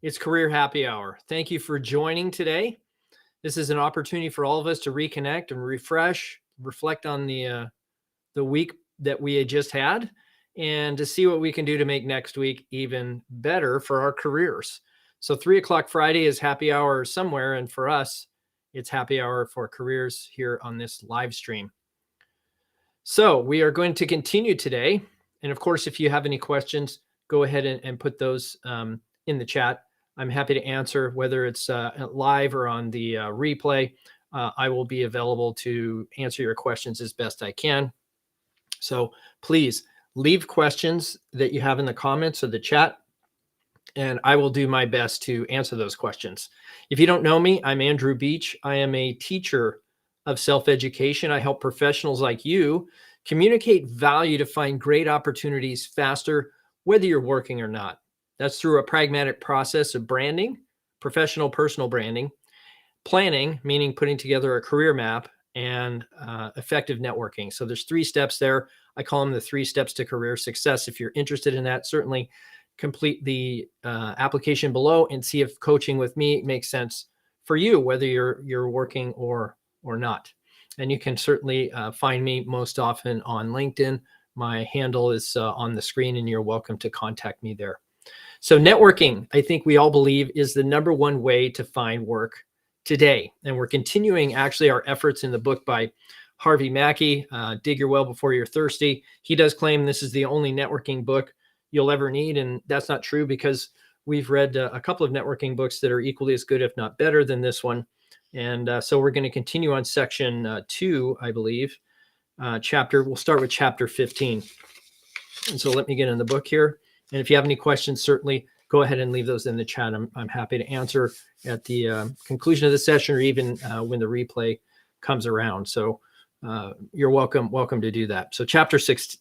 It's Career Happy Hour. Thank you for joining today. This is an opportunity for all of us to reconnect and refresh, reflect on the week that we had just had, and to see what we can do to make next week even better for our careers. So 3 o'clock Friday is happy hour somewhere, and for us, it's happy hour for careers here on this live stream. So we are going to continue today. And of course, if you have any questions, go ahead and put those in the chat. I'm happy to answer, whether it's live or on the replay. I will be available to answer your questions as best I can. So please leave questions that you have in the comments or the chat, and I will do my best to answer those questions. If you don't know me, I'm Andrew Beach. I am a teacher of self-education. I help professionals like you communicate value to find great opportunities faster, whether you're working or not. That's through a pragmatic process of branding, professional personal branding, planning, meaning putting together a career map, and effective networking. So there's 3 steps there. I call them the 3 steps to career success. If you're interested in that, certainly complete the application below and see if coaching with me makes sense for you, whether you're working or not. And you can certainly find me most often on LinkedIn. My handle is on the screen, and you're welcome to contact me there. So networking, I think we all believe, is the #1 way to find work today. And we're continuing actually our efforts in the book by Harvey Mackay, Dig Your Well Before You're Thirsty. He does claim this is the only networking book you'll ever need. And that's not true, because we've read a couple of networking books that are equally as good, if not better than this one. And so we're going to continue on section 2, I believe. We'll start with chapter 15. And so let me get in the book here. And if you have any questions, certainly go ahead and leave those in the chat. I'm happy to answer at the conclusion of the session, or even when the replay comes around. So you're welcome to do that. So chapter 15,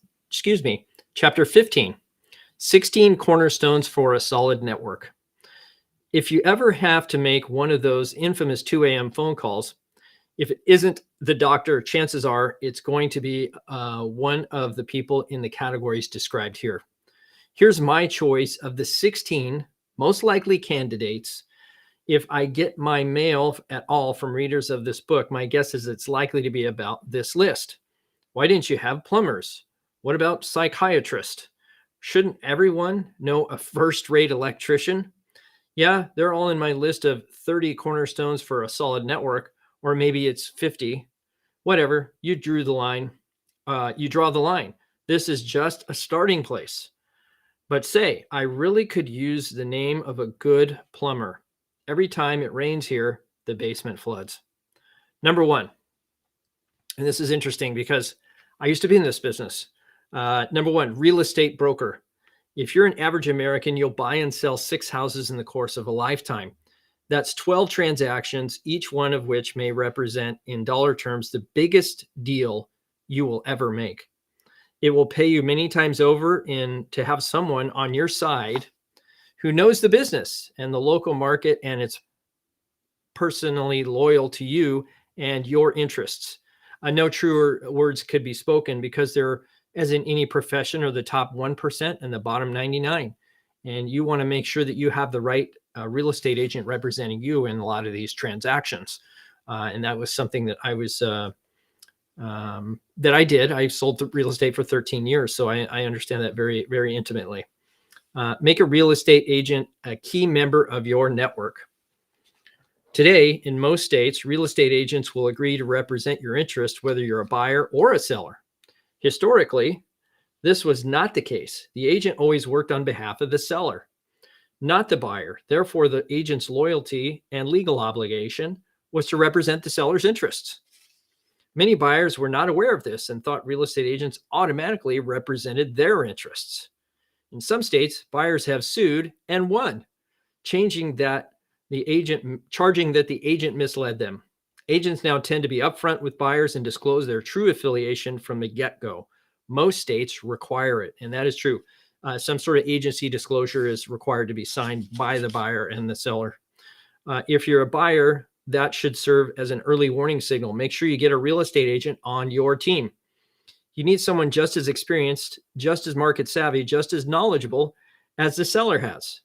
16 cornerstones for a solid network. If you ever have to make one of those infamous 2 a.m. phone calls, if it isn't the doctor, chances are it's going to be one of the people in the categories described here. Here's my choice of the 16 most likely candidates. If I get my mail at all from readers of this book, my guess is it's likely to be about this list. Why didn't you have plumbers? What about psychiatrists? Shouldn't everyone know a first-rate electrician? Yeah, they're all in my list of 30 cornerstones for a solid network, or maybe it's 50. Whatever, you drew the line. You draw the line. This is just a starting place. But say, I really could use the name of a good plumber. Every time it rains here, the basement floods. #1, and this is interesting because I used to be in this business. #1, real estate broker. If you're an average American, you'll buy and sell 6 houses in the course of a lifetime. That's 12 transactions, each one of which may represent, in dollar terms, the biggest deal you will ever make. It will pay you many times over to have someone on your side who knows the business and the local market, and it's personally loyal to you and your interests. No truer words could be spoken, because they're, as in any profession, are the top 1% and the bottom 99. And you want to make sure that you have the right real estate agent representing you in a lot of these transactions. And that was something that I was that I did. I sold real estate for 13 years, so I understand that very, very intimately. Make a real estate agent a key member of your network. Today, in most states, real estate agents will agree to represent your interest, whether you're a buyer or a seller. Historically, this was not the case. The agent always worked on behalf of the seller, not the buyer. Therefore, the agent's loyalty and legal obligation was to represent the seller's interests. Many buyers were not aware of this and thought real estate agents automatically represented their interests. In some states, buyers have sued and won, charging that the agent misled them. Agents now tend to be upfront with buyers and disclose their true affiliation from the get-go. Most states require it, and that is true. Some sort of agency disclosure is required to be signed by the buyer and the seller. If you're a buyer, that should serve as an early warning signal. Make sure you get a real estate agent on your team. You need someone just as experienced, just as market savvy, just as knowledgeable as the seller has.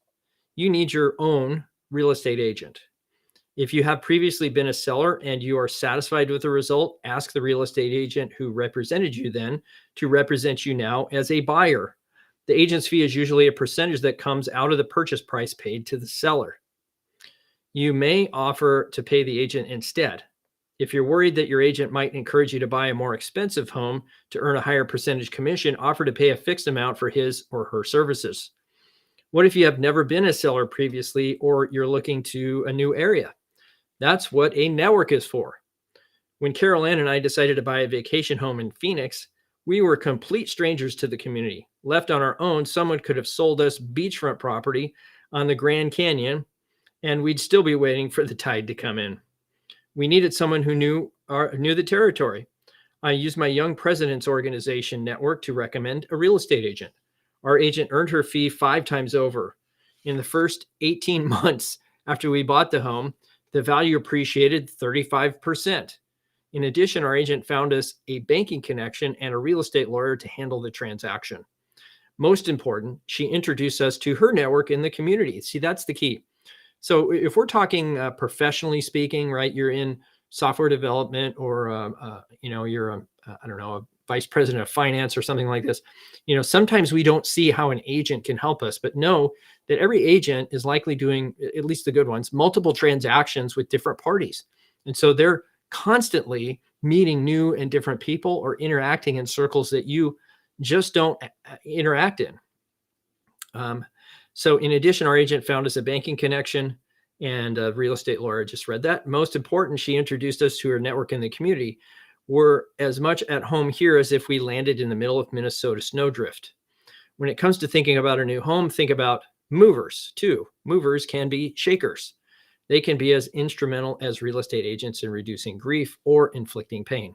you need your own real estate agent. If you have previously been a seller and you are satisfied with the result, ask the real estate agent who represented you then to represent you now as a buyer. The agent's fee is usually a percentage that comes out of the purchase price paid to the seller. You may offer to pay the agent instead. If you're worried that your agent might encourage you to buy a more expensive home to earn a higher percentage commission, offer to pay a fixed amount for his or her services. What if you have never been a seller previously or you're looking to a new area? That's what a network is for. When Carol Ann and I decided to buy a vacation home in Phoenix, we were complete strangers to the community. Left on our own, someone could have sold us beachfront property on the Grand Canyon, and we'd still be waiting for the tide to come in. We needed someone who knew the territory. I used my Young Presidents Organization network to recommend a real estate agent. Our agent earned her fee 5 times over. In the first 18 months after we bought the home, the value appreciated 35%. In addition, our agent found us a banking connection and a real estate lawyer to handle the transaction. Most important, she introduced us to her network in the community. See, that's the key. So if we're talking professionally speaking, right, you're in software development or, you're, a vice president of finance or something like this, sometimes we don't see how an agent can help us, but know that every agent is likely doing, at least the good ones, multiple transactions with different parties. And so they're constantly meeting new and different people or interacting in circles that you just don't interact in. So in addition, our agent found us a banking connection and a real estate lawyer. I just read that. Most important, she introduced us to her network in the community. We're as much at home here as if we landed in the middle of Minnesota snowdrift. When it comes to thinking about a new home, think about movers too. Movers can be shakers. They can be as instrumental as real estate agents in reducing grief or inflicting pain.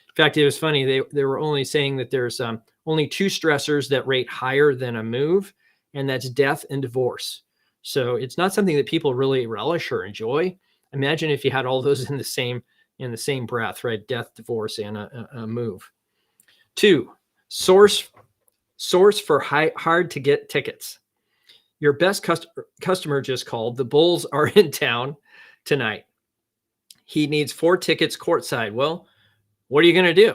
In fact, it was funny. They were only saying that there's only 2 stressors that rate higher than a move, and that's death and divorce. So it's not something that people really relish or enjoy. Imagine if you had all those in the same breath, right? Death, divorce, and a move. 2, source for hard to get tickets. Your best customer just called. The Bulls are in town tonight. He needs 4 tickets courtside. Well, what are you going to do?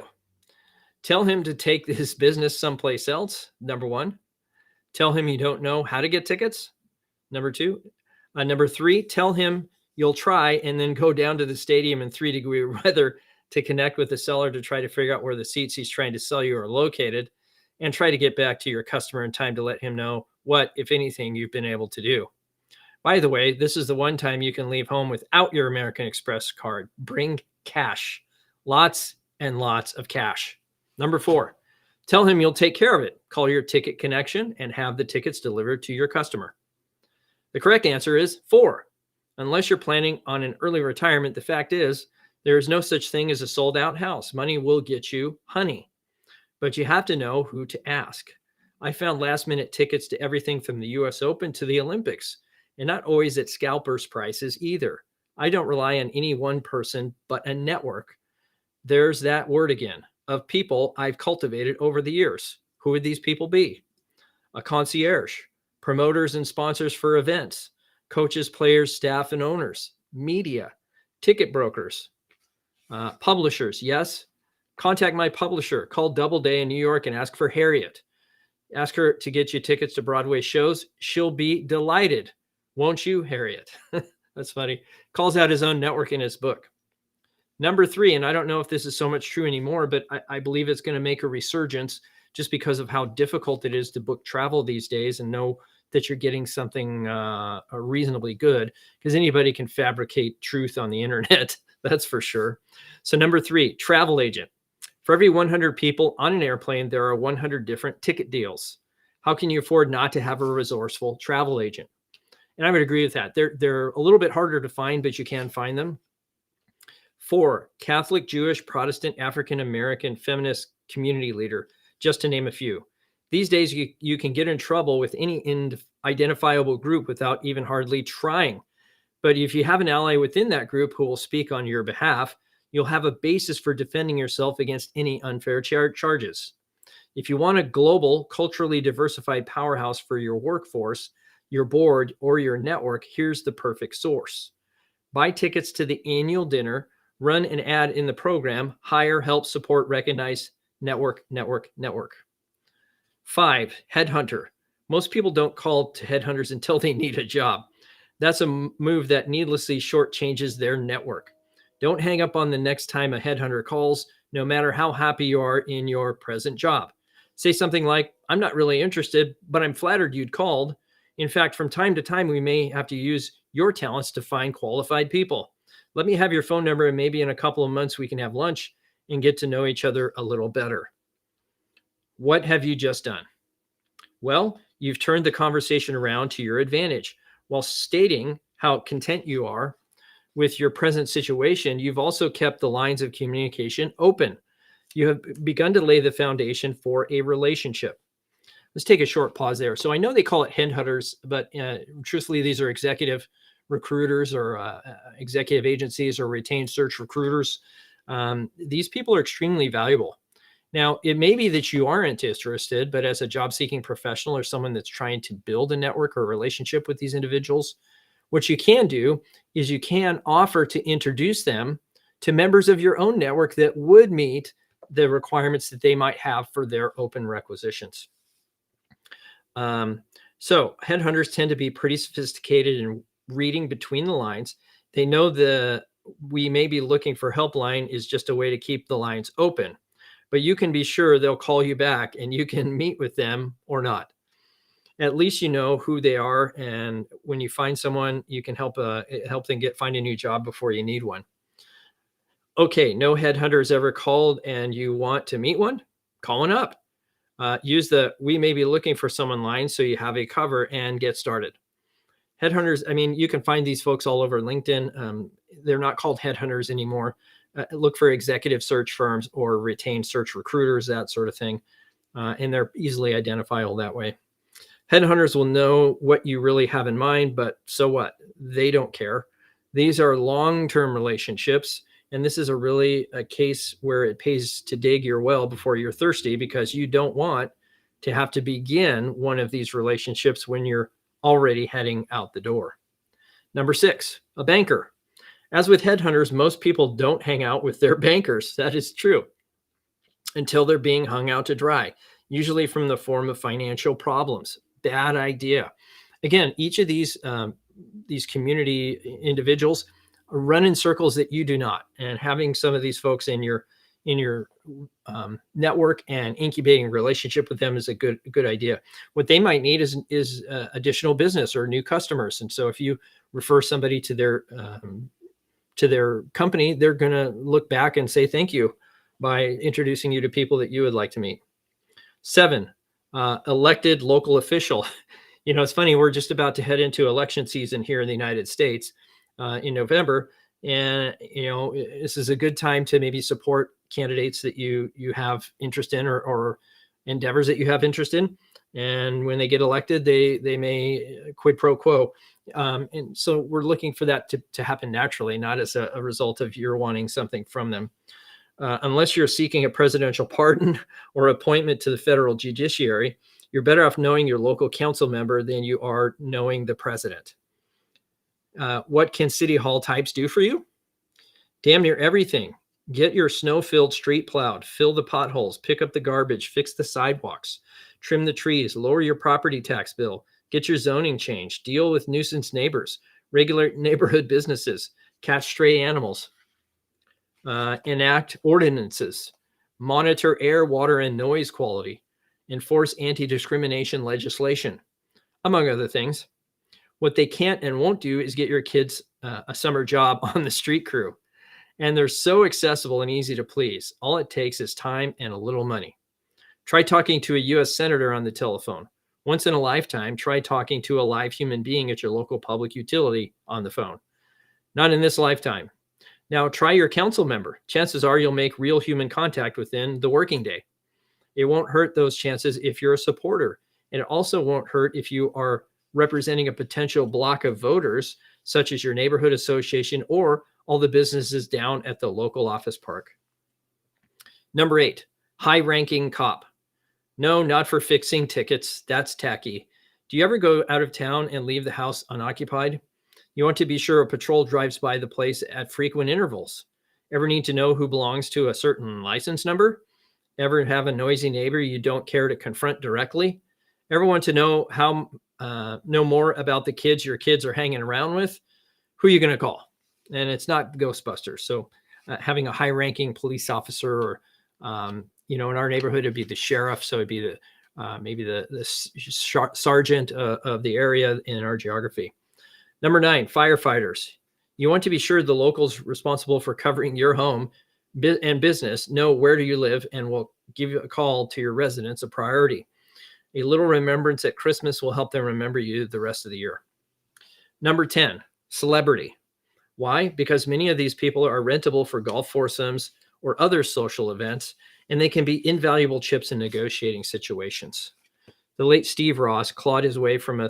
Tell him to take his business someplace else, number 1. Tell him you don't know how to get tickets, number 2. Number 3, tell him you'll try and then go down to the stadium in 3-degree weather to connect with the seller to try to figure out where the seats he's trying to sell you are located, and try to get back to your customer in time to let him know what, if anything, you've been able to do. By the way, this is the one time you can leave home without your American Express card. Bring cash, lots and lots of cash. Number 4, tell him you'll take care of it. Call your ticket connection and have the tickets delivered to your customer. The correct answer is 4. Unless you're planning on an early retirement, the fact is there is no such thing as a sold out house. Money will get you honey, but you have to know who to ask. I found last minute tickets to everything from the US Open to the Olympics, and not always at scalpers prices either. I don't rely on any one person, but a network. There's that word again, of people I've cultivated over the years. Who would these people be? A concierge, promoters and sponsors for events, coaches, players, staff, and owners, media, ticket brokers, publishers. Yes, contact my publisher. Call Doubleday in New York and ask for Harriet. Ask her to get you tickets to Broadway shows. She'll be delighted. Won't you, Harriet? That's funny. Calls out his own network in his book. Number 3, and I don't know if this is so much true anymore, but I believe it's going to make a resurgence just because of how difficult it is to book travel these days and know that you're getting something reasonably good, because anybody can fabricate truth on the internet. That's for sure. So number 3, travel agent. For every 100 people on an airplane, there are 100 different ticket deals. How can you afford not to have a resourceful travel agent? And I would agree with that. They're a little bit harder to find, but you can find them. 4, Catholic, Jewish, Protestant, African American, feminist community leader, just to name a few. These days, you can get in trouble with any identifiable group without even hardly trying. But if you have an ally within that group who will speak on your behalf, you'll have a basis for defending yourself against any unfair charges. If you want a global, culturally diversified powerhouse for your workforce, your board, or your network, here's the perfect source. Buy tickets to the annual dinner, run an ad in the program, hire, help, support, recognize, network, network, network. 5, headhunter. Most people don't call to headhunters until they need a job. That's a move that needlessly shortchanges their network. Don't hang up on the next time a headhunter calls, no matter how happy you are in your present job. Say something like, I'm not really interested, but I'm flattered you'd called. In fact, from time to time, we may have to use your talents to find qualified people. Let me have your phone number, and maybe in a couple of months, we can have lunch and get to know each other a little better. What have you just done? Well, you've turned the conversation around to your advantage. While stating how content you are with your present situation, you've also kept the lines of communication open. You have begun to lay the foundation for a relationship. Let's take a short pause there. So I know they call it headhunters, but truthfully, these are executive recruiters or executive agencies or retained search recruiters. These people are extremely valuable. Now, it may be that you aren't interested, but as a job-seeking professional or someone that's trying to build a network or a relationship with these individuals, what you can do is you can offer to introduce them to members of your own network that would meet the requirements that they might have for their open requisitions. So headhunters tend to be pretty sophisticated in reading between the lines. They know we may be looking for helpline is just a way to keep the lines open. But you can be sure they'll call you back and you can meet with them or not. At least you know who they are, and when you find someone, you can help them find a new job before you need one. Okay, no headhunter has ever called and you want to meet one? Call one up. Use the "we may be looking for someone" line so you have a cover and get started. Headhunters, I mean, you can find these folks all over LinkedIn. They're not called headhunters anymore. Look for executive search firms or retained search recruiters, that sort of thing. And they're easily identifiable that way. Headhunters will know what you really have in mind, but so what? They don't care. These are long-term relationships. And this is a case where it pays to dig your well before you're thirsty, because you don't want to have to begin one of these relationships when you're already heading out the door. Number 6, a banker. As with headhunters, most people don't hang out with their bankers. That is true, until they're being hung out to dry, usually from the form of financial problems. Bad idea. Again, each of these community individuals run in circles that you do not, and having some of these folks in your network and incubating a relationship with them is a good idea. What they might need is additional business or new customers, and so if you refer somebody to their company, they're going to look back and say thank you by introducing you to people that you would like to meet. 7, elected local official. You know, it's funny, we're just about to head into election season here in the United States in November. And, you know, this is a good time to maybe support candidates that you have interest in or endeavors that you have interest in. And when they get elected, they may quid pro quo. And so we're looking for that to happen naturally, not as a result of you're wanting something from them. Unless you're seeking a presidential pardon or appointment to the federal judiciary, you're better off knowing your local council member than you are knowing the president. What can city hall types do for you? Damn near everything. Get your snow-filled street plowed, fill the potholes, pick up the garbage, fix the sidewalks, trim the trees, lower your property tax bill, get your zoning changed, deal with nuisance neighbors, regulate neighborhood businesses, catch stray animals, enact ordinances, monitor air, water, and noise quality, enforce anti-discrimination legislation, among other things. What they can't and won't do is get your kids a summer job on the street crew. And they're so accessible and easy to please. All it takes is time and a little money. Try talking to a U.S. senator on the telephone. Once in a lifetime, try talking to a live human being at your local public utility on the phone. Not in this lifetime. Now, try your council member. Chances are you'll make real human contact within the working day. It won't hurt those chances if you're a supporter. And it also won't hurt if you are representing a potential block of voters, such as your neighborhood association or all the businesses down at the local office park. Number 8, high-ranking cop. No, not for fixing tickets. That's tacky. Do you ever go out of town and leave the house unoccupied? You want to be sure a patrol drives by the place at frequent intervals. Ever need to know who belongs to a certain license number? Ever have a noisy neighbor you don't care to confront directly? Ever want to know know more about the kids your kids are hanging around with? Who are you going to call? And it's not Ghostbusters. So having a high-ranking police officer, or in our neighborhood, it'd be the sheriff. So it'd be maybe the sergeant of the area in our geography. Number 9, firefighters. You want to be sure the locals responsible for covering your home and business know where do you live and will give you a call to your residence a priority. A little remembrance at Christmas will help them remember you the rest of the year. Number 10, celebrity. Why? Because many of these people are rentable for golf foursomes or other social events, and they can be invaluable chips in negotiating situations. The late Steve Ross clawed his way from a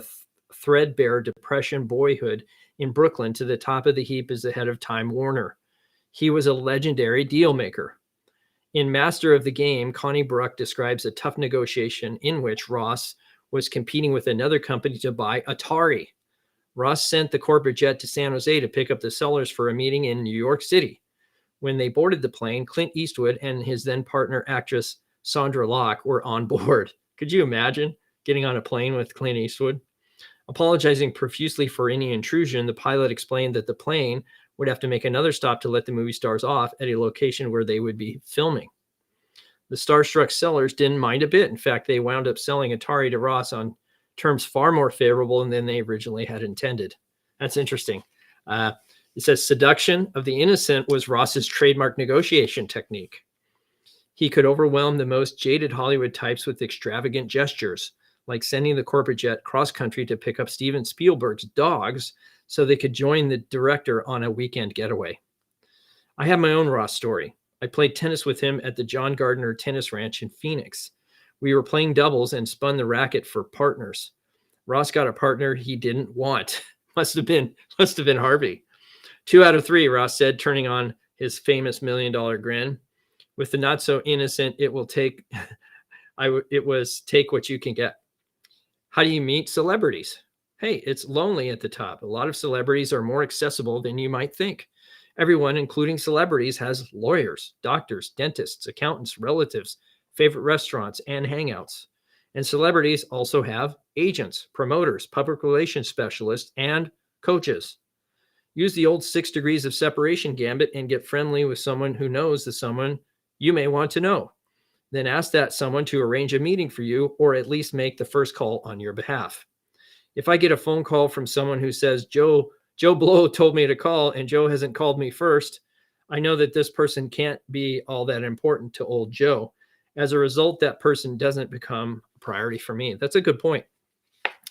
threadbare Depression boyhood in Brooklyn to the top of the heap as the head of Time Warner. He was a legendary deal maker. In Master of the Game, Connie Bruck describes a tough negotiation in which Ross was competing with another company to buy Atari. Ross sent the corporate jet to San Jose to pick up the sellers for a meeting in New York City. When they boarded the plane, Clint Eastwood and his then partner actress Sandra Locke were on board. Could you imagine getting on a plane with Clint Eastwood? Apologizing profusely for any intrusion, the pilot explained that the plane would have to make another stop to let the movie stars off at a location where they would be filming. The starstruck sellers didn't mind a bit. In fact, they wound up selling Atari to Ross on terms far more favorable than they originally had intended. That's interesting. It says seduction of the innocent was Ross's trademark negotiation technique. He could overwhelm the most jaded Hollywood types with extravagant gestures, like sending the corporate jet cross-country to pick up Steven Spielberg's dogs so they could join the director on a weekend getaway. I have my own Ross story. I played tennis with him at the John Gardner Tennis Ranch in Phoenix. We were playing doubles and spun the racket for partners. Ross got a partner he didn't want. Must have been Harvey. 2 out of 3, Ross said, turning on his famous $1 million grin. With the not so innocent, it was take what you can get. How do you meet celebrities? Hey, it's lonely at the top. A lot of celebrities are more accessible than you might think. Everyone, including celebrities, has lawyers, doctors, dentists, accountants, relatives, favorite restaurants, and hangouts. And celebrities also have agents, promoters, public relations specialists, and coaches. Use the old 6 degrees of separation gambit and get friendly with someone who knows the someone you may want to know. Then ask that someone to arrange a meeting for you, or at least make the first call on your behalf. If I get a phone call from someone who says, Joe Blow told me to call and Joe hasn't called me first, I know that this person can't be all that important to old Joe. As a result, that person doesn't become a priority for me. That's a good point.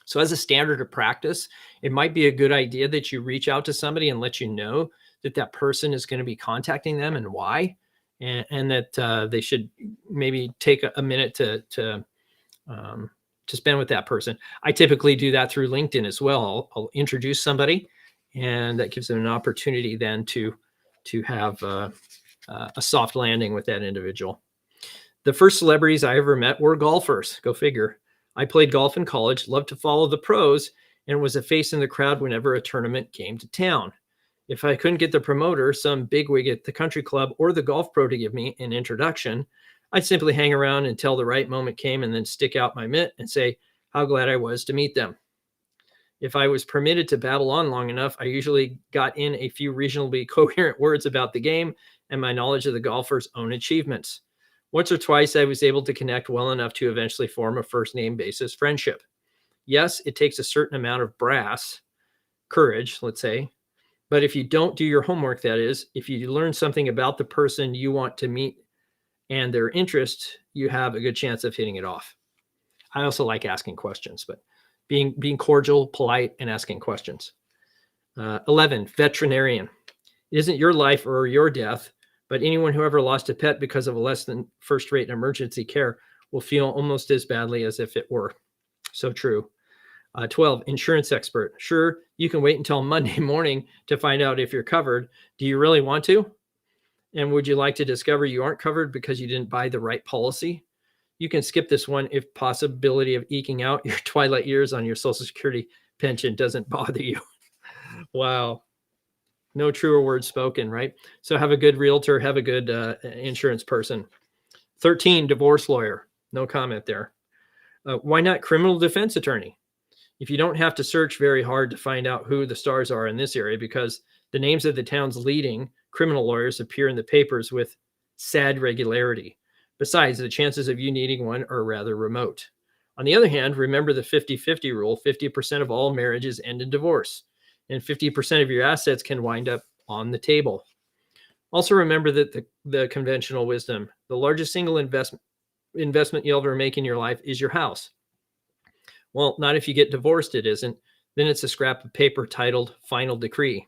So as a standard of practice, it might be a good idea that you reach out to somebody and let you know that that person is going to be contacting them and why, and that they should maybe take a minute to spend with that person. I typically do that through LinkedIn as well. I'll introduce somebody, and that gives them an opportunity then to have a soft landing with that individual. The first celebrities I ever met were golfers. Go figure. I played golf in college, loved to follow the pros, and was a face in the crowd whenever a tournament came to town. If I couldn't get the promoter, some bigwig at the country club, or the golf pro to give me an introduction, I'd simply hang around until the right moment came and then stick out my mitt and say how glad I was to meet them. If I was permitted to babble on long enough, I usually got in a few reasonably coherent words about the game and my knowledge of the golfer's own achievements. Once or twice, I was able to connect well enough to eventually form a first-name basis friendship. Yes, it takes a certain amount of courage, let's say, but if you don't do your homework, that is, if you learn something about the person you want to meet and their interest, you have a good chance of hitting it off. I also like asking questions, but being cordial, polite, and asking questions. 11, veterinarian. It isn't your life or your death, but anyone who ever lost a pet because of a less than first-rate emergency care will feel almost as badly as if it were. So true. 12, insurance expert. Sure, you can wait until Monday morning to find out if you're covered. Do you really want to? And would you like to discover you aren't covered because you didn't buy the right policy? You can skip this one if possibility of eking out your twilight years on your Social Security pension doesn't bother you. Wow. No truer words spoken, right? So have a good realtor, have a good insurance person. 13, divorce lawyer. No comment there. Why not criminal defense attorney? If you don't have to search very hard to find out who the stars are in this area, because the names of the town's leading criminal lawyers appear in the papers with sad regularity. Besides, the chances of you needing one are rather remote. On the other hand, remember the 50-50 rule. 50% of all marriages end in divorce, and 50% of your assets can wind up on the table. Also remember that the conventional wisdom, the largest single investment you'll ever make in your life is your house. Well, not if you get divorced, it isn't. Then it's a scrap of paper titled Final Decree.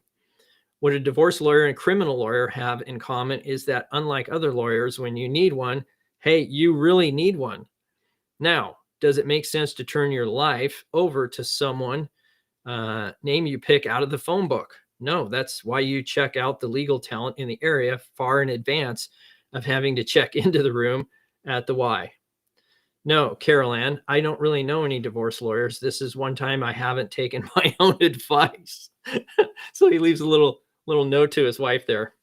What a divorce lawyer and criminal lawyer have in common is that, unlike other lawyers, when you need one, hey, you really need one. Now, does it make sense to turn your life over to someone name you pick out of the phone book? No, that's why you check out the legal talent in the area far in advance of having to check into the room at the Y. No, Carol Ann, I don't really know any divorce lawyers. This is one time I haven't taken my own advice. So he leaves a little note to his wife there.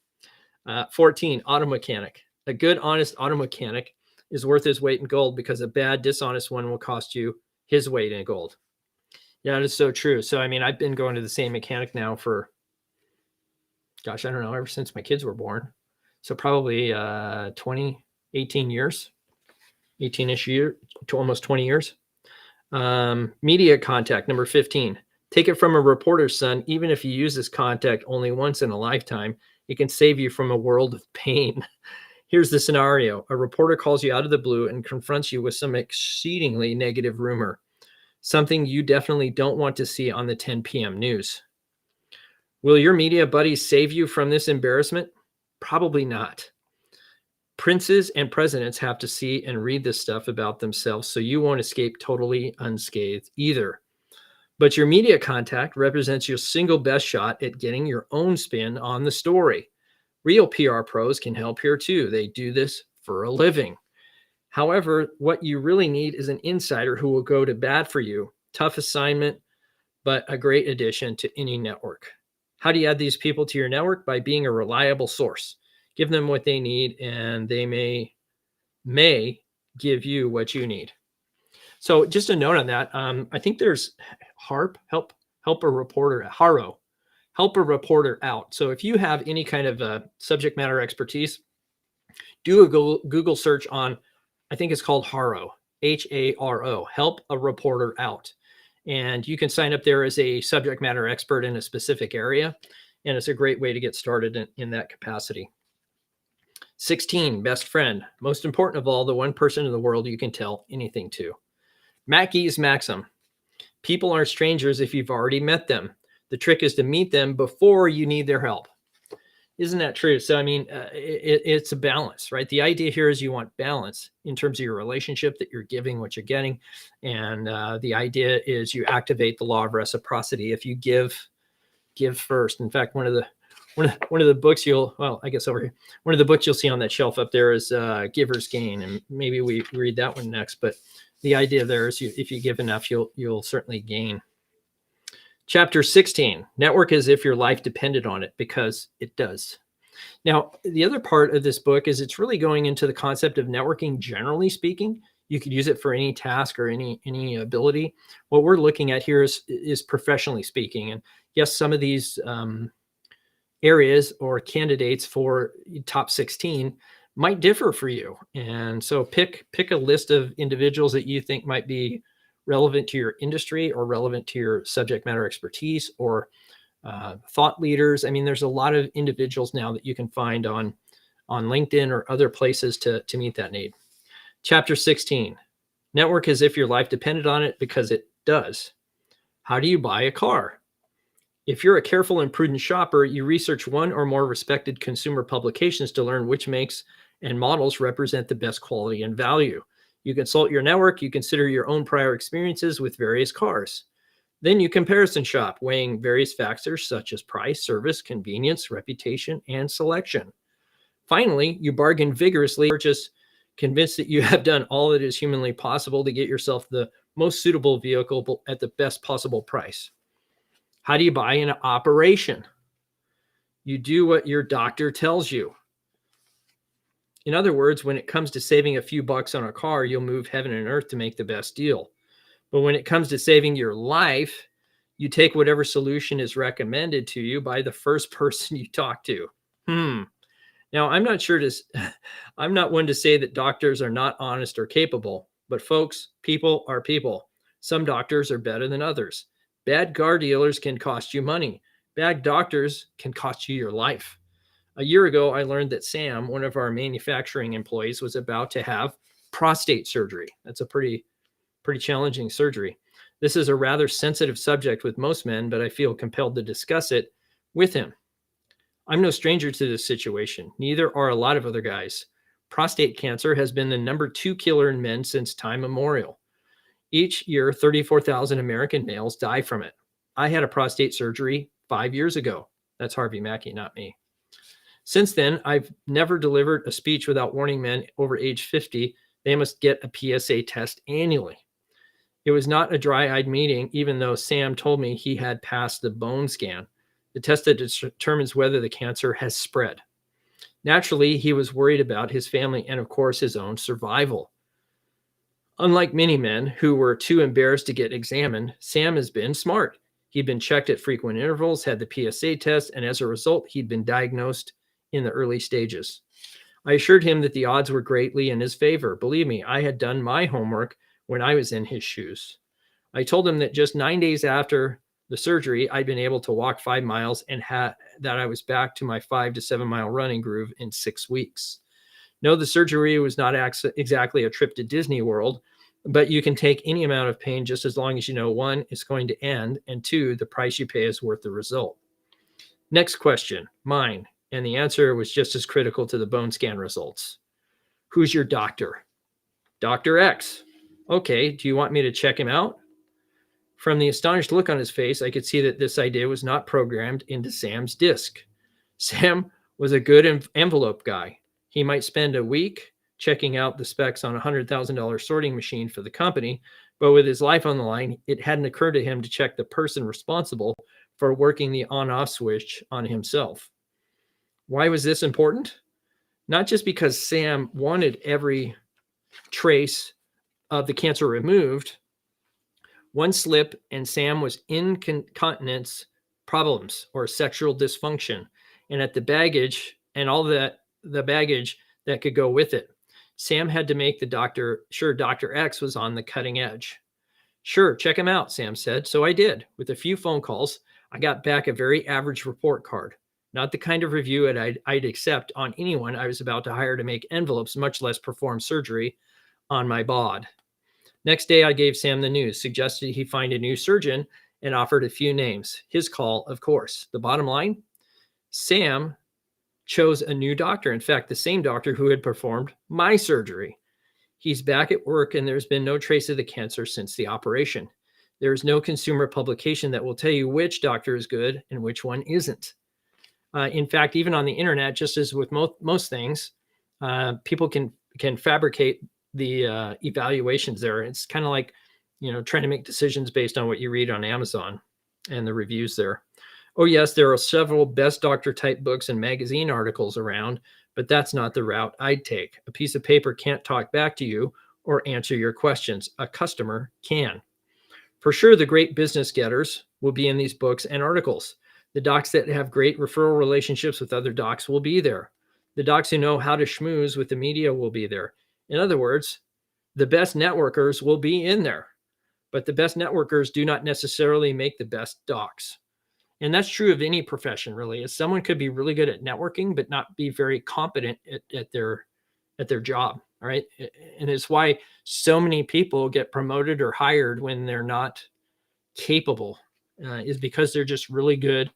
14, auto mechanic. A good, honest auto mechanic is worth his weight in gold, because a bad, dishonest one will cost you his weight in gold. Yeah, it is so true. So, I mean, I've been going to the same mechanic now for, gosh, I don't know, ever since my kids were born. So probably 18 years. 18-ish year to almost 20 years. Media contact, number 15. Take it from a reporter's son. Even if you use this contact only once in a lifetime, it can save you from a world of pain. Here's the scenario. A reporter calls you out of the blue and confronts you with some exceedingly negative rumor, something you definitely don't want to see on the 10 p.m. news. Will your media buddies save you from this embarrassment? Probably not. Princes and presidents have to see and read this stuff about themselves, so you won't escape totally unscathed either. But your media contact represents your single best shot at getting your own spin on the story. Real PR pros can help here too. They do this for a living. However, what you really need is an insider who will go to bat for you. Tough assignment, but a great addition to any network. How do you add these people to your network? By being a reliable source. Give them what they need, and they may give you what you need. So just a note on that. I think there's help a reporter, Haro, help a reporter out. So if you have any kind of subject matter expertise, do a Google search on, I think it's called Haro, Haro, help a reporter out. And you can sign up there as a subject matter expert in a specific area. And it's a great way to get started in that capacity. 16, best friend. Most important of all, the one person in the world you can tell anything to. Mackay's maxim. People aren't strangers if you've already met them. The trick is to meet them before you need their help. Isn't that true? So, I mean, it's a balance, right? The idea here is you want balance in terms of your relationship, that you're giving what you're getting. And the idea is you activate the law of reciprocity. If you give first. In fact, one of the books one of the books you'll see on that shelf up there is Giver's Gain, and maybe we read that one next. But the idea there is if you give enough, you'll certainly gain. Chapter 16, network as if your life depended on it, because it does. Now, the other part of this book is it's really going into the concept of networking, generally speaking. You could use it for any task or any ability. What we're looking at here is professionally speaking. And yes, some of these areas or candidates for top 16 might differ for you. And so pick a list of individuals that you think might be relevant to your industry or relevant to your subject matter expertise, or thought leaders. I mean, there's a lot of individuals now that you can find on LinkedIn or other places to meet that need. Chapter 16, network as if your life depended on it, because it does. How do you buy a car? If you're a careful and prudent shopper, you research one or more respected consumer publications to learn which makes and models represent the best quality and value. You consult your network, you consider your own prior experiences with various cars. Then you comparison shop, weighing various factors such as price, service, convenience, reputation, and selection. Finally, you bargain vigorously, purchase convinced that you have done all that is humanly possible to get yourself the most suitable vehicle at the best possible price. How do you buy an operation? You do what your doctor tells you. In other words, when it comes to saving a few bucks on a car, you'll move heaven and earth to make the best deal. But when it comes to saving your life, you take whatever solution is recommended to you by the first person you talk to. Now, I'm not one to say that doctors are not honest or capable, but folks, people are people. Some doctors are better than others. Bad car dealers can cost you money. Bad doctors can cost you your life. A year ago, I learned that Sam, one of our manufacturing employees, was about to have prostate surgery. That's a pretty challenging surgery. This is a rather sensitive subject with most men, but I feel compelled to discuss it with him. I'm no stranger to this situation. Neither are a lot of other guys. Prostate cancer has been the number 2 killer in men since time immemorial. Each year, 34,000 American males die from it. I had a prostate surgery 5 years ago. That's Harvey Mackay, not me. Since then, I've never delivered a speech without warning men over age 50 they must get a PSA test annually. It was not a dry-eyed meeting, even though Sam told me he had passed the bone scan, the test that determines whether the cancer has spread. Naturally, he was worried about his family and, of course, his own survival. Unlike many men who were too embarrassed to get examined, Sam has been smart. He'd been checked at frequent intervals, had the PSA test, and as a result, he'd been diagnosed in the early stages. I assured him that the odds were greatly in his favor. Believe me, I had done my homework when I was in his shoes. I told him that just 9 days after the surgery, I'd been able to walk 5 miles and that I was back to my 5 to 7 mile running groove in 6 weeks. No, the surgery was not exactly a trip to Disney World, but you can take any amount of pain just as long as you know, 1, it's going to end, and 2, the price you pay is worth the result. Next question, mine, and the answer was just as critical to the bone scan results. Who's your doctor? Dr. X. Okay, do you want me to check him out? From the astonished look on his face, I could see that this idea was not programmed into Sam's disc. Sam was a good envelope guy. He might spend a week checking out the specs on a $100,000 sorting machine for the company, but with his life on the line, it hadn't occurred to him to check the person responsible for working the on-off switch on himself. Why was this important? Not just because Sam wanted every trace of the cancer removed. One slip and Sam was incontinence problems or sexual dysfunction, and at the baggage and all the baggage that could go with it. Sam had to make sure Dr. X was on the cutting edge. Sure, check him out, Sam said. So I did. With a few phone calls, I got back a very average report card. Not the kind of review I'd accept on anyone I was about to hire to make envelopes, much less perform surgery on my bod. Next day, I gave Sam the news, suggested he find a new surgeon, and offered a few names. His call, of course. The bottom line, Sam chose a new doctor. In fact, the same doctor who had performed my surgery. He's back at work, and there's been no trace of the cancer since the operation. There's no consumer publication that will tell you which doctor is good and which one isn't. In fact, even on the internet, just as with most things, people can fabricate the evaluations there. It's kind of like, trying to make decisions based on what you read on Amazon and the reviews there. Oh, yes, there are several best doctor type books and magazine articles around, but that's not the route I'd take. A piece of paper can't talk back to you or answer your questions. A customer can. For sure, the great business getters will be in these books and articles. The docs that have great referral relationships with other docs will be there. The docs who know how to schmooze with the media will be there. In other words, the best networkers will be in there, but the best networkers do not necessarily make the best docs. And that's true of any profession, really. As someone could be really good at networking, but not be very competent at their job. All right. And it's why so many people get promoted or hired when they're not capable, is because they're just really good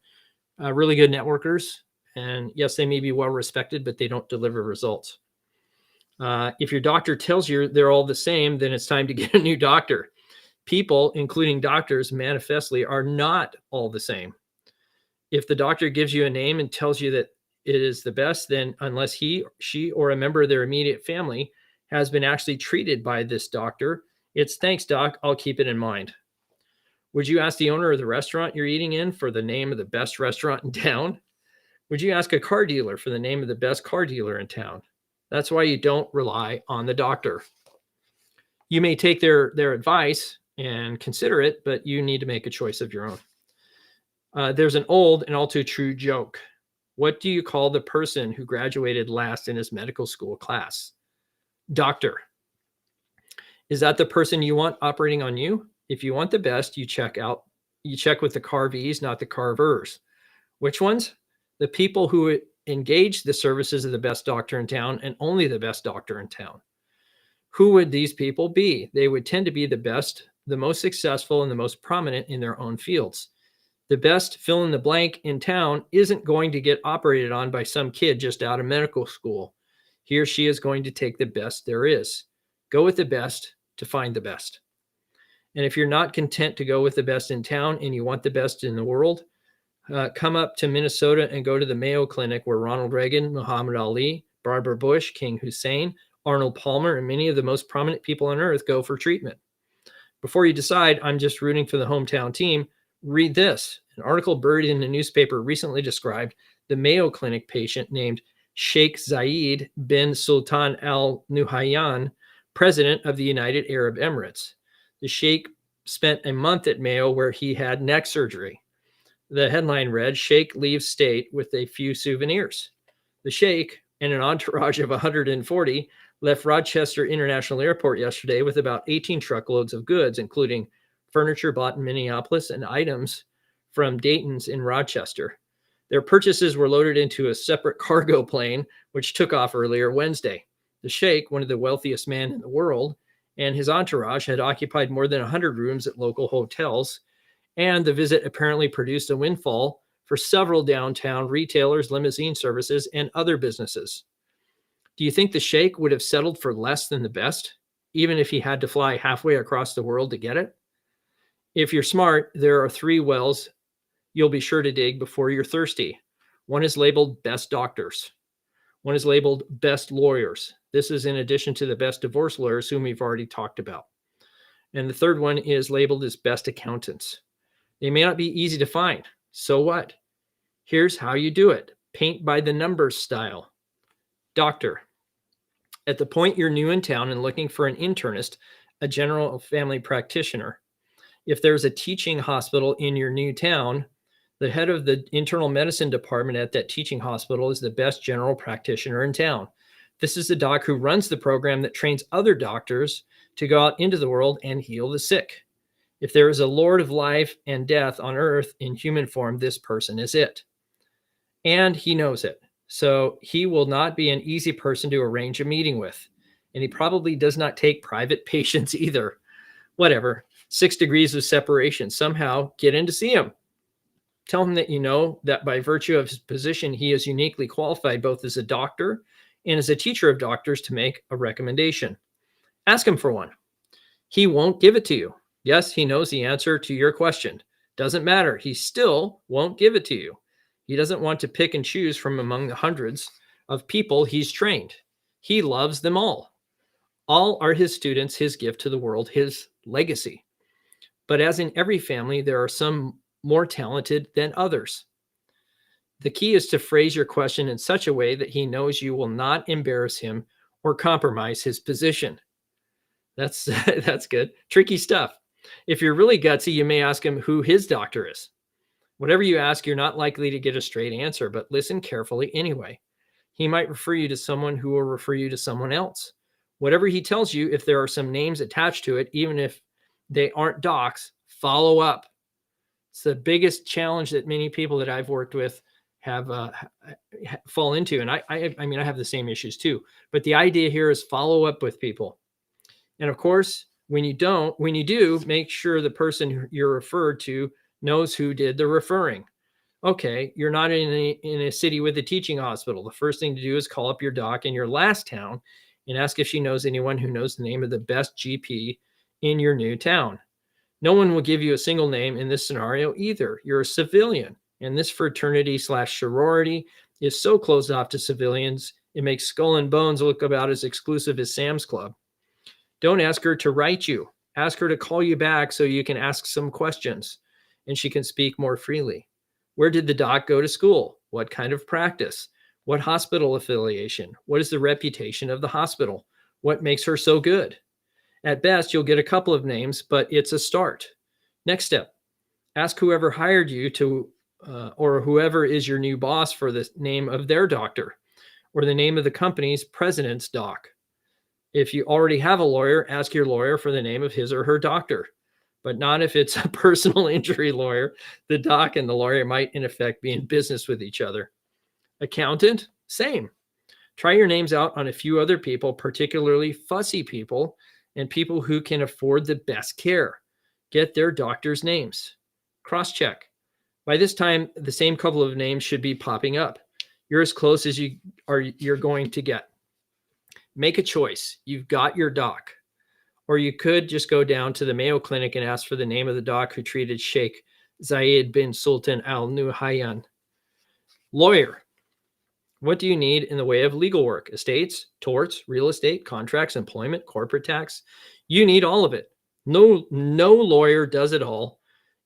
networkers. And yes, they may be well respected, but they don't deliver results. If your doctor tells you they're all the same, then it's time to get a new doctor. People, including doctors, manifestly are not all the same. If the doctor gives you a name and tells you that it is the best, then unless he, she, or a member of their immediate family has been actually treated by this doctor, it's "Thanks, doc, I'll keep it in mind." Would you ask the owner of the restaurant you're eating in for the name of the best restaurant in town? Would you ask a car dealer for the name of the best car dealer in town? That's why you don't rely on the doctor. You may take their advice and consider it, but you need to make a choice of your own. There's an old and all too true joke. What do you call the person who graduated last in his medical school class? Doctor. Is that the person you want operating on you? If you want the best, you check with the carvees, not the carvers. Which ones? The people who engage the services of the best doctor in town and only the best doctor in town. Who would these people be? They would tend to be the best, the most successful, and the most prominent in their own fields. The best fill in the blank in town isn't going to get operated on by some kid just out of medical school. He or she is going to take the best there is. Go with the best to find the best. And if you're not content to go with the best in town and you want the best in the world, come up to Minnesota and go to the Mayo Clinic where Ronald Reagan, Muhammad Ali, Barbara Bush, King Hussein, Arnold Palmer, and many of the most prominent people on earth go for treatment. Before you decide, I'm just rooting for the hometown team, read this. An article buried in the newspaper recently described the Mayo Clinic patient named Sheikh Zayed bin Sultan Al Nahyan, president of the United Arab Emirates. The Sheikh spent a month at Mayo where he had neck surgery. The headline read, "Sheikh leaves state with a few souvenirs." The Sheikh and an entourage of 140 left Rochester International Airport yesterday with about 18 truckloads of goods, including furniture bought in Minneapolis and items from Dayton's in Rochester. Their purchases were loaded into a separate cargo plane, which took off earlier Wednesday. The Sheikh, one of the wealthiest men in the world, and his entourage had occupied more than 100 rooms at local hotels, and the visit apparently produced a windfall for several downtown retailers, limousine services, and other businesses. Do you think the Sheikh would have settled for less than the best, even if he had to fly halfway across the world to get it? If you're smart, there are 3 wells you'll be sure to dig before you're thirsty. One is labeled best doctors. One is labeled best lawyers. This is in addition to the best divorce lawyers whom we've already talked about. And the third one is labeled as best accountants. They may not be easy to find. So what? Here's how you do it. Paint by the numbers style. Doctor. At the point you're new in town and looking for an internist, a general family practitioner, if there's a teaching hospital in your new town, the head of the internal medicine department at that teaching hospital is the best general practitioner in town. This is the doc who runs the program that trains other doctors to go out into the world and heal the sick. If there is a Lord of life and death on earth in human form, this person is it. And he knows it. So he will not be an easy person to arrange a meeting with. And he probably does not take private patients either. Whatever. 6 degrees of separation. Somehow get in to see him. Tell him that you know that by virtue of his position, he is uniquely qualified both as a doctor and as a teacher of doctors to make a recommendation. Ask him for one. He won't give it to you. Yes, he knows the answer to your question. Doesn't matter. He still won't give it to you. He doesn't want to pick and choose from among the hundreds of people he's trained. He loves them all. All are his students, his gift to the world, his legacy. But as in every family, there are some more talented than others. The key is to phrase your question in such a way that he knows you will not embarrass him or compromise his position. That's good. Tricky stuff. If you're really gutsy, you may ask him who his doctor is. Whatever you ask, you're not likely to get a straight answer, but listen carefully anyway. He might refer you to someone who will refer you to someone else. Whatever he tells you, if there are some names attached to it, even if they aren't docs, follow up. It's the biggest challenge that many people that I've worked with have fall into. And I mean, I have the same issues too. But the idea here is follow up with people. And of course, when you do, make sure the person you're referred to knows who did the referring. Okay, you're not in a city with a teaching hospital. The first thing to do is call up your doc in your last town and ask if she knows anyone who knows the name of the best GP in your new town. No one will give you a single name in this scenario either. You're a civilian, and this fraternity/sorority is so closed off to civilians, It makes Skull and Bones look about as exclusive as Sam's Club. Don't ask her to write you. Ask her to call you back so you can ask some questions and she can speak more freely. Where did the doc go to school? What kind of practice? What hospital affiliation? What is the reputation of the hospital? What makes her so good? At best, you'll get a couple of names, but it's a start. Next step, ask whoever hired you to, or whoever is your new boss for the name of their doctor or the name of the company's president's doc. If you already have a lawyer, ask your lawyer for the name of his or her doctor, but not if it's a personal injury lawyer. The doc and the lawyer might, in effect, be in business with each other. Accountant, same. Try your names out on a few other people, particularly fussy people and people who can afford the best care. Get their doctors' names. Cross-check. By this time, the same couple of names should be popping up. You're as close as you're going to get. Make a choice. You've got your doc. Or you could just go down to the Mayo Clinic and ask for the name of the doc who treated Sheikh Zayed bin Sultan Al Nahyan. Lawyer. What do you need in the way of legal work? Estates, torts, real estate, contracts, employment, corporate tax. You need all of it. No lawyer does it all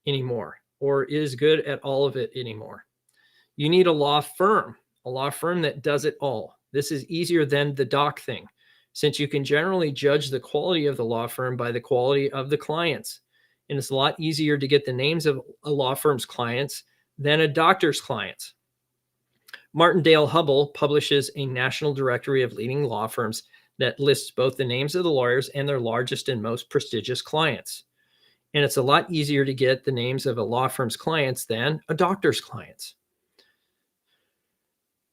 anymore or is good at all of it anymore. You need a law firm that does it all. This is easier than the doc thing, since you can generally judge the quality of the law firm by the quality of the clients. And it's a lot easier to get the names of a law firm's clients than a doctor's clients. Martindale Hubbell publishes a national directory of leading law firms that lists both the names of the lawyers and their largest and most prestigious clients. And it's a lot easier to get the names of a law firm's clients than a doctor's clients.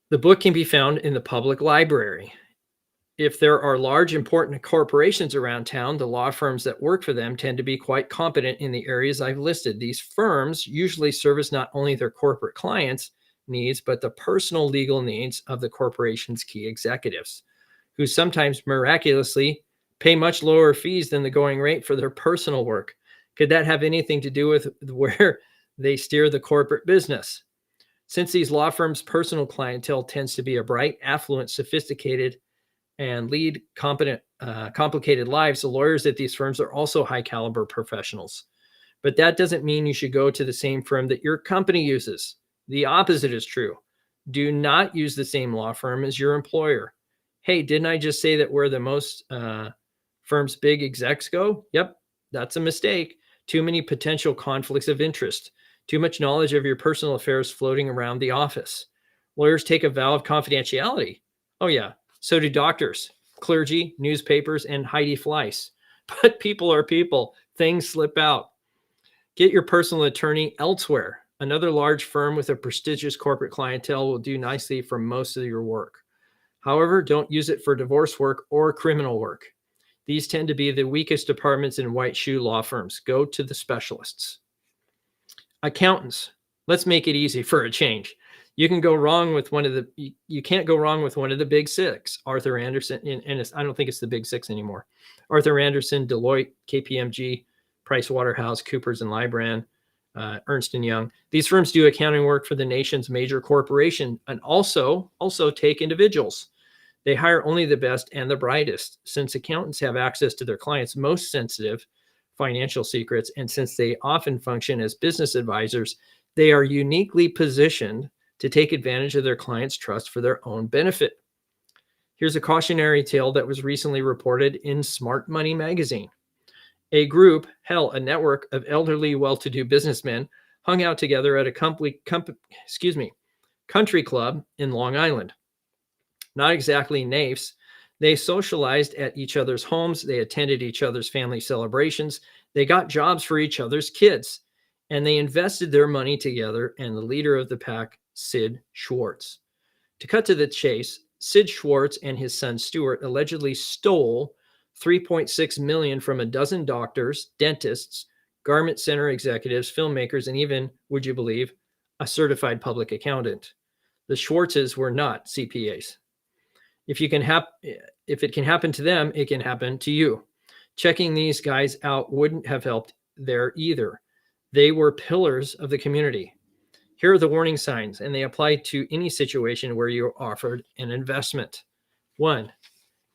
The book can be found in the public library. If there are large, important corporations around town, the law firms that work for them tend to be quite competent in the areas I've listed. These firms usually service not only their corporate clients' needs, but the personal legal needs of the corporation's key executives, who sometimes miraculously pay much lower fees than the going rate for their personal work. Could that have anything to do with where they steer the corporate business? Since these law firms' personal clientele tends to be a bright, affluent, sophisticated, and lead complicated lives, the lawyers at these firms are also high caliber professionals. But that doesn't mean you should go to the same firm that your company uses. The opposite is true. Do not use the same law firm as your employer. Hey, didn't I just say that where the most firms' big execs go? Yep, that's a mistake. Too many potential conflicts of interest. Too much knowledge of your personal affairs floating around the office. Lawyers take a vow of confidentiality. Oh yeah, so do doctors, clergy, newspapers, and Heidi Fleiss. But people are people. Things slip out. Get your personal attorney elsewhere. Another large firm with a prestigious corporate clientele will do nicely for most of your work. However, don't use it for divorce work or criminal work. These tend to be the weakest departments in white shoe law firms. Go to the specialists. Accountants. Let's make it easy for a change. You can't go wrong with one of the big six. Arthur Andersen, and I don't think it's the big six anymore. Arthur Andersen, Deloitte, KPMG, PricewaterhouseCoopers and Lybrand, Ernst & Young. These firms do accounting work for the nation's major corporation and also take individuals. They hire only the best and the brightest. Since accountants have access to their clients' most sensitive financial secrets, and since they often function as business advisors, they are uniquely positioned to take advantage of their clients' trust for their own benefit. Here's a cautionary tale that was recently reported in Smart Money magazine. A network of elderly, well-to-do businessmen hung out together at a country club in Long Island. Not exactly naifs. They socialized at each other's homes. They attended each other's family celebrations. They got jobs for each other's kids, and they invested their money together. And the leader of the pack, Sid Schwartz. To cut to the chase, Sid Schwartz and his son Stuart allegedly stole $3.6 million from a dozen doctors, dentists, garment center executives, filmmakers, and even, would you believe, a certified public accountant. The Schwartzes were not CPAs. If it can happen to them, it can happen to you. Checking these guys out wouldn't have helped there either. They were pillars of the community. Here are the warning signs, and they apply to any situation where you're offered an investment. 1.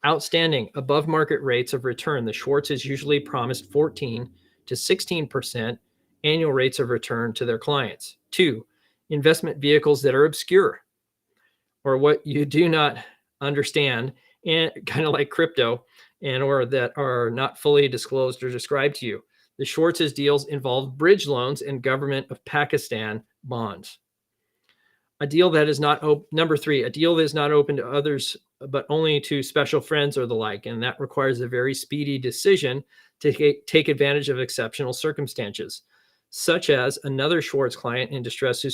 Outstanding above market rates of return. The Schwartz is usually promised 14 to 16% annual rates of return to their clients. 2. Investment vehicles that are obscure or what you do not understand, and kind of like crypto, and or that are not fully disclosed or described to you. The Schwartz's deals involve bridge loans and government of Pakistan bonds. A deal that is not number 3, a deal that is not open to others, but only to special friends or the like, and that requires a very speedy decision to take advantage of exceptional circumstances, such as another Schwartz client in distress who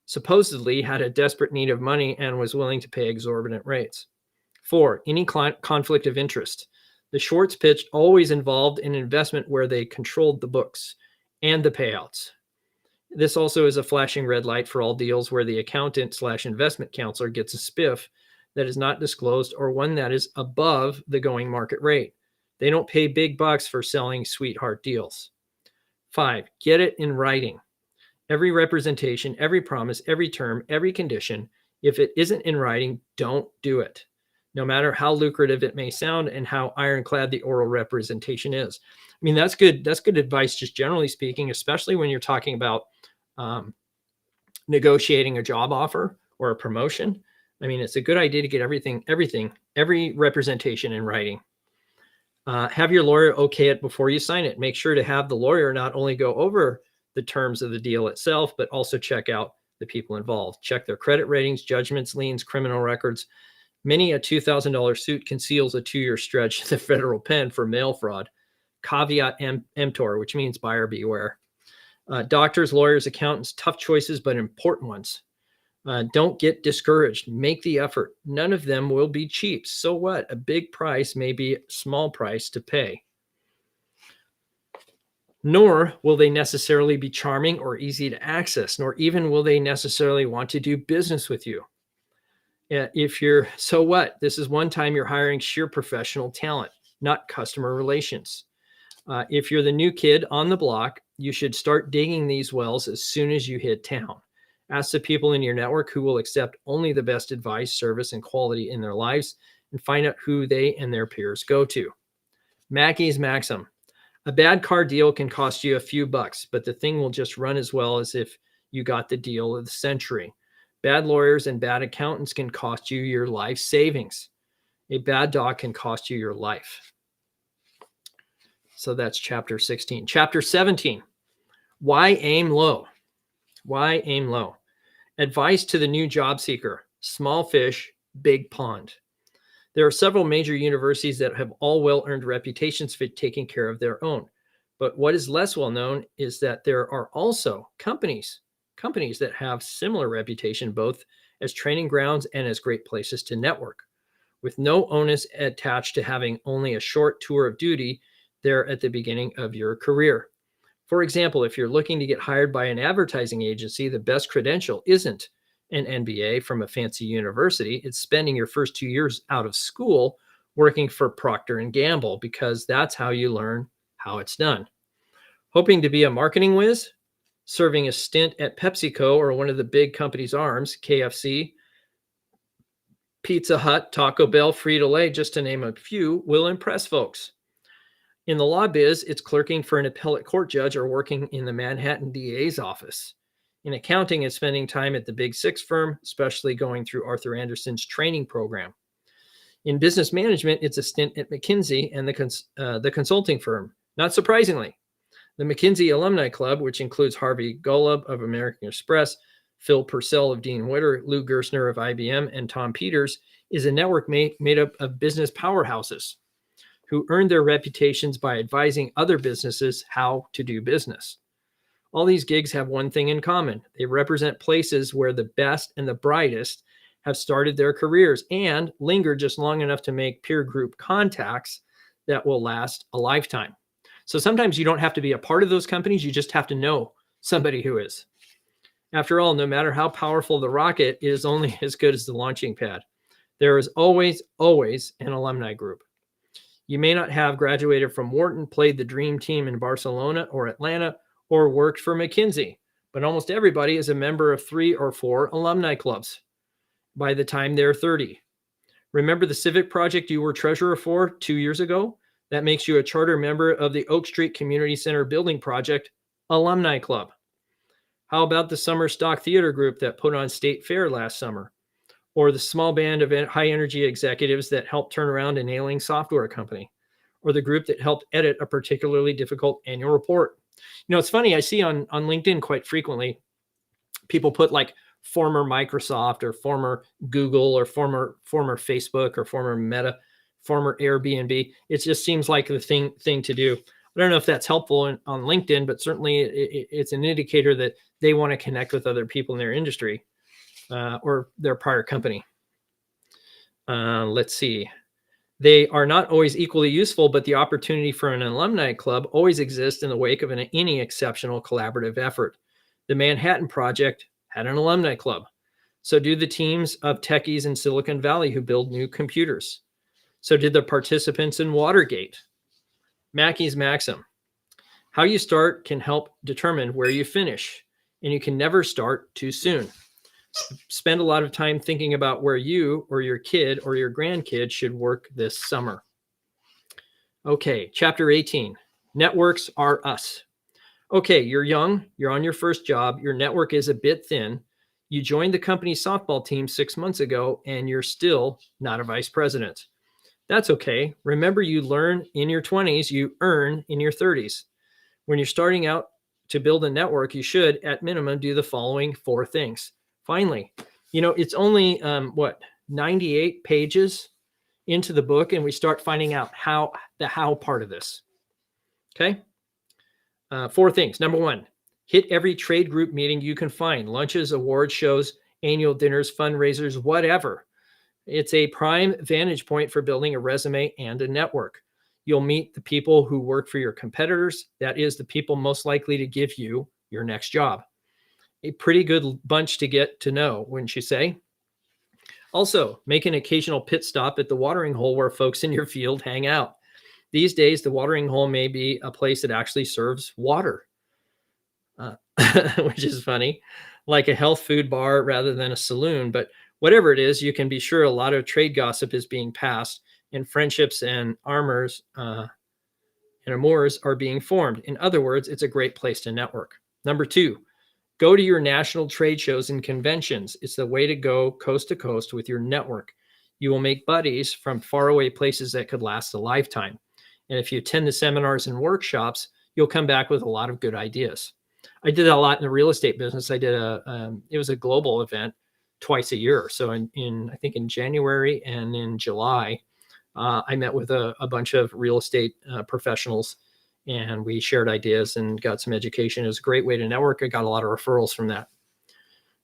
supposedly had a desperate need of money and was willing to pay exorbitant rates. 4, any conflict of interest. The Schwartz pitch always involved an investment where they controlled the books and the payouts. This also is a flashing red light for all deals where the accountant/investment counselor gets a spiff that is not disclosed or one that is above the going market rate. They don't pay big bucks for selling sweetheart deals. 5, get it in writing. Every representation, every promise, every term, every condition, if it isn't in writing, don't do it, no matter how lucrative it may sound and how ironclad the oral representation is. I mean, that's good. That's good advice, just generally speaking, especially when you're talking about negotiating a job offer or a promotion. I mean, it's a good idea to get every representation in writing. Have your lawyer okay it before you sign it. Make sure to have the lawyer not only go over the terms of the deal itself, but also check out the people involved. Check their credit ratings, judgments, liens, criminal records. Many a $2,000 suit conceals a 2-year stretch in the federal pen for mail fraud. Caveat emptor, which means buyer beware. Doctors, lawyers, accountants, tough choices, but important ones. Don't get discouraged. Make the effort. None of them will be cheap. So what? A big price may be a small price to pay. Nor will they necessarily be charming or easy to access, nor even will they necessarily want to do business with you. So what? This is one time you're hiring sheer professional talent, not customer relations. If you're the new kid on the block, you should start digging these wells as soon as you hit town. Ask the people in your network who will accept only the best advice, service, and quality in their lives, and find out who they and their peers go to. Mackay's maxim: a bad car deal can cost you a few bucks, but the thing will just run as well as if you got the deal of the century. Bad lawyers and bad accountants can cost you your life savings. A bad dog can cost you your life. So that's chapter 16. Chapter 17, why aim low? Why aim low? Advice to the new job seeker: small fish, big pond. There are several major universities that have all well-earned reputations for taking care of their own. But what is less well known is that there are also companies that have similar reputation, both as training grounds and as great places to network, with no onus attached to having only a short tour of duty there at the beginning of your career. For example, if you're looking to get hired by an advertising agency, the best credential isn't an MBA from a fancy university. It's spending your first 2 years out of school working for Procter & Gamble, because that's how you learn how it's done. Hoping to be a marketing whiz? Serving a stint at PepsiCo or one of the big company's arms, KFC, Pizza Hut, Taco Bell, Frito-Lay, just to name a few, will impress folks. In the law biz, it's clerking for an appellate court judge or working in the Manhattan DA's office. In accounting, it's spending time at the Big Six firm, especially going through Arthur Andersen's training program. In business management, it's a stint at McKinsey and the consulting firm. Not surprisingly, the McKinsey Alumni Club, which includes Harvey Golub of American Express, Phil Purcell of Dean Witter, Lou Gerstner of IBM, and Tom Peters, is a network made up of business powerhouses who earned their reputations by advising other businesses how to do business. All these gigs have one thing in common: they represent places where the best and the brightest have started their careers and linger just long enough to make peer group contacts that will last a lifetime. So sometimes you don't have to be a part of those companies, you just have to know somebody who is. After all, no matter how powerful the rocket, it is only as good as the launching pad. There is always an alumni group. You may not have graduated from Wharton, played the dream team in Barcelona or Atlanta, or worked for McKinsey, but almost everybody is a member of 3 or 4 alumni clubs by the time they're 30. Remember the civic project you were treasurer for 2 years ago? That makes you a charter member of the Oak Street Community Center Building Project Alumni Club. How about the Summer Stock Theater Group that put on State Fair last summer? Or the small band of high energy executives that helped turn around an ailing software company? Or the group that helped edit a particularly difficult annual report? It's funny, I see on LinkedIn quite frequently, people put like former Microsoft or former Google or former Facebook or former Meta, former Airbnb. It just seems like the thing to do. I don't know if that's helpful on LinkedIn, but certainly it's an indicator that they want to connect with other people in their industry or their prior company. Let's see. They are not always equally useful, but the opportunity for an alumni club always exists in the wake of any exceptional collaborative effort. The Manhattan Project had an alumni club. So do the teams of techies in Silicon Valley who build new computers. So did the participants in Watergate. Mackay's maxim: how you start can help determine where you finish, and you can never start too soon. Spend a lot of time thinking about where you or your kid or your grandkid should work this summer. Okay, chapter 18, networks are us. Okay, you're young, you're on your first job, your network is a bit thin. You joined the company's softball team 6 months ago, and you're still not a vice president. That's okay. Remember, you learn in your 20s, you earn in your 30s. When you're starting out to build a network, you should, at minimum, do the following 4 things. Finally, it's only, 98 pages into the book, and we start finding out the how part of this. Okay? 4 things. Number 1, hit every trade group meeting you can find: lunches, awards shows, annual dinners, fundraisers, whatever. It's a prime vantage point for building a resume and a network. You'll meet the people who work for your competitors. That is, the people most likely to give you your next job. A pretty good bunch to get to know, wouldn't you say? Also, make an occasional pit stop at the watering hole where folks in your field hang out. These days, the watering hole may be a place that actually serves water, which is funny, like a health food bar rather than a saloon. But whatever it is, you can be sure a lot of trade gossip is being passed, and friendships and amours are being formed. In other words, it's a great place to network. Number 2, go to your national trade shows and conventions. It's the way to go coast to coast with your network. You will make buddies from faraway places that could last a lifetime. And if you attend the seminars and workshops, you'll come back with a lot of good ideas. I did that a lot in the real estate business. I did it was a global event twice a year. So I think in January and in July, I met with a bunch of real estate professionals, and we shared ideas and got some education. It was a great way to network. I got a lot of referrals from that.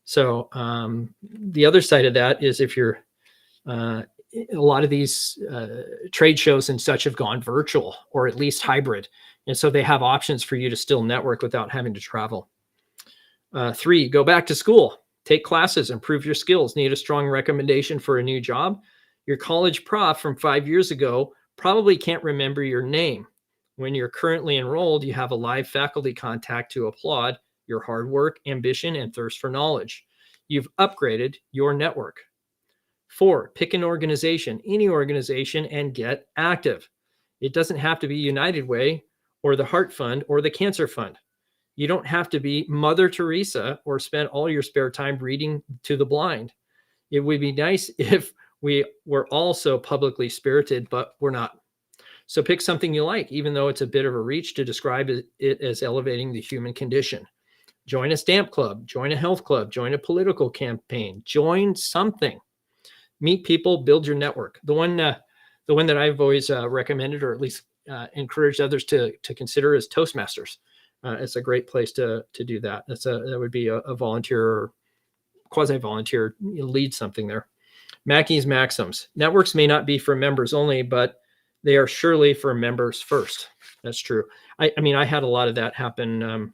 So the other side of that is if you're a lot of these trade shows and such have gone virtual or at least hybrid. And so they have options for you to still network without having to travel. 3, go back to school. Take classes, improve your skills. Need a strong recommendation for a new job? Your college prof from 5 years ago probably can't remember your name. When you're currently enrolled, you have a live faculty contact to applaud your hard work, ambition, and thirst for knowledge. You've upgraded your network. 4, pick an organization, any organization, and get active. It doesn't have to be United Way or the Heart Fund or the Cancer Fund. You don't have to be Mother Teresa or spend all your spare time reading to the blind. It would be nice if we were all so publicly spirited, but we're not. So pick something you like, even though it's a bit of a reach to describe it as elevating the human condition. Join a stamp club, join a health club, join a political campaign, join something. Meet people, build your network. The one that I've always recommended, or at least encouraged others to consider, is Toastmasters. It's a great place to do that. That would be a volunteer or quasi-volunteer, lead something there. Mackay's maxims. Networks may not be for members only, but they are surely for members first. That's true. I mean, I had a lot of that happen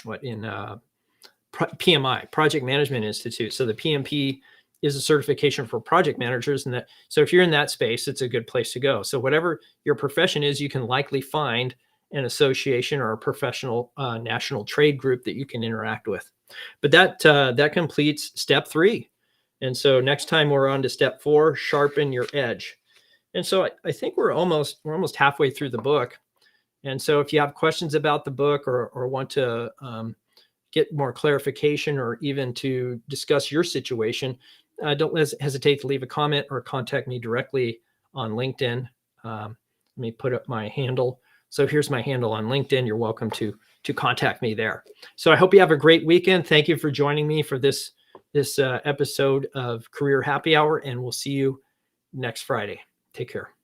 PMI, Project Management Institute. So the PMP is a certification for project managers. And so if you're in that space, it's a good place to go. So whatever your profession is, you can likely find an association or a professional national trade group that you can interact with. But that completes step 3. And so next time we're on to step 4, sharpen your edge. And so I think we're almost halfway through the book. And so if you have questions about the book or want to get more clarification or even to discuss your situation, don't hesitate to leave a comment or contact me directly on LinkedIn. Let me put up my handle. So here's my handle on LinkedIn. You're welcome to contact me there. So I hope you have a great weekend. Thank you for joining me for this episode of Career Happy Hour, and we'll see you next Friday. Take care.